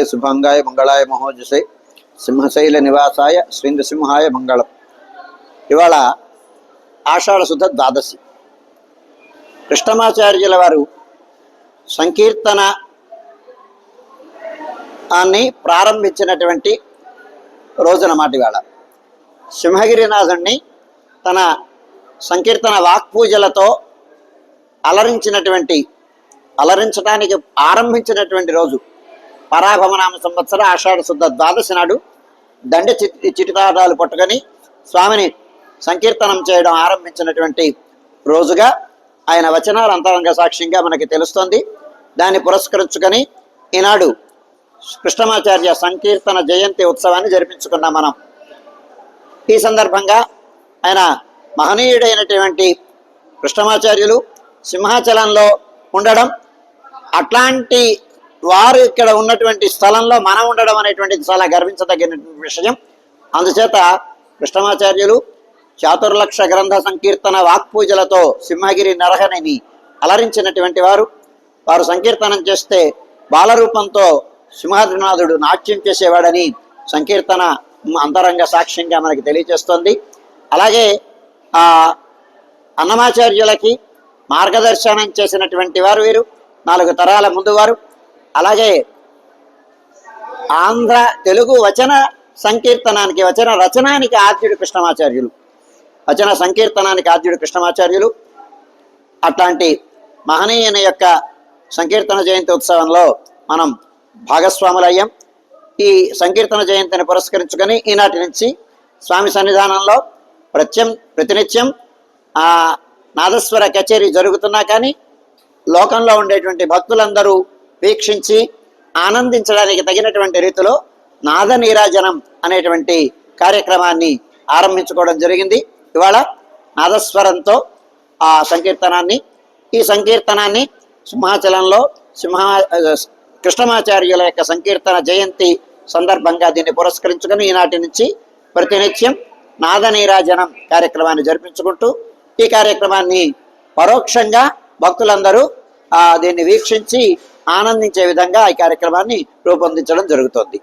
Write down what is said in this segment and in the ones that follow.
शुभांगाय मंगलाय महोजसे సింహశైల నివాసాయ శ్రీ నృసింహాయ మంగళం. ఇవాళ ఆషాఢ శుద్ధ ద్వాదశి. కృష్ణమాచార్యుల వారు సంకీర్తన అని ప్రారంభించినటువంటి రోజునమాట ఇవాళ. సింహగిరినాథుణ్ణి తన సంకీర్తన వాక్పూజలతో అలరించడానికి ఆరంభించినటువంటి రోజు. పరాభవనామ సంవత్సర ఆషాఢ శుద్ధ ద్వాదశి నాడు దండ చిటితాటాలు పట్టుకొని స్వామిని సంకీర్తనం చేయడం ఆరంభించినటువంటి రోజుగా ఆయన వచనాల అంతరంగ సాక్ష్యంగా మనకి తెలుస్తోంది. దాన్ని పురస్కరించుకొని ఈనాడు కృష్ణమాచార్య సంకీర్తన జయంతి ఉత్సవాన్ని జరిపించుకున్నాం మనం. ఈ సందర్భంగా ఆయన మహనీయుడైనటువంటి కృష్ణమాచార్యులు సింహాచలంలో ఉండడం, అట్లాంటి వారు ఇక్కడ ఉన్నటువంటి స్థలంలో మనం ఉండడం అనేటువంటిది చాలా గర్వించదగిన విషయం. అందుచేత కృష్ణమాచార్యులు చాతుర్లక్ష గ్రంథ సంకీర్తన వాక్పూజలతో సింహగిరి నరహరిని అలరించినటువంటి వారు సంకీర్తనం చేస్తే బాలరూపంతో సింహాద్రినాథుడు నాట్యం చేసేవాడని సంకీర్తన అంతరంగ సాక్ష్యంగా మనకి తెలియజేస్తోంది. అలాగే అన్నమాచార్యులకి మార్గదర్శనం చేసినటువంటి వారు వీరు, 4 తరాల ముందు వారు. అలాగే ఆంధ్ర తెలుగు వచన సంకీర్తనానికి, వచన రచనానికి ఆద్యుడు కృష్ణమాచార్యులు, వచన సంకీర్తనానికి ఆద్యుడు కృష్ణమాచార్యులు. అట్లాంటి మహనీయుని యొక్క సంకీర్తన జయంతి ఉత్సవంలో మనం భాగస్వాములయ్యాం. ఈ సంకీర్తన జయంతిని పురస్కరించుకొని ఈనాటి నుంచి స్వామి సన్నిధానంలో ప్రతినిత్యం నాదస్వర కచేరీ జరుగుతున్నా కానీ లోకంలో ఉండేటువంటి భక్తులందరూ వీక్షించి ఆనందించడానికి తగినటువంటి రీతిలో నాద నీరాజనం అనేటువంటి కార్యక్రమాన్ని ఆరంభించుకోవడం జరిగింది. ఇవాళ నాదస్వరంతో ఈ సంకీర్తనాన్ని సింహాచలంలో కృష్ణమాచార్యుల యొక్క సంకీర్తన జయంతి సందర్భంగా దీన్ని పురస్కరించుకొని ఈనాటి నుంచి ప్రతినిత్యం నాద నీరాజనం కార్యక్రమాన్ని జరిపించుకుంటూ ఈ కార్యక్రమాన్ని పరోక్షంగా భక్తులందరూ దీన్ని వీక్షించి ఆనందించే విధంగా ఈ కార్యక్రమాన్ని రూపొందించడం జరుగుతుంది.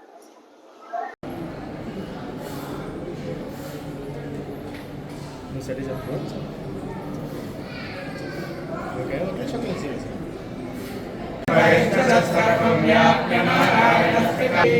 వైష్ణవ సర్వం వ్యాప్య నారాయణ స్థితి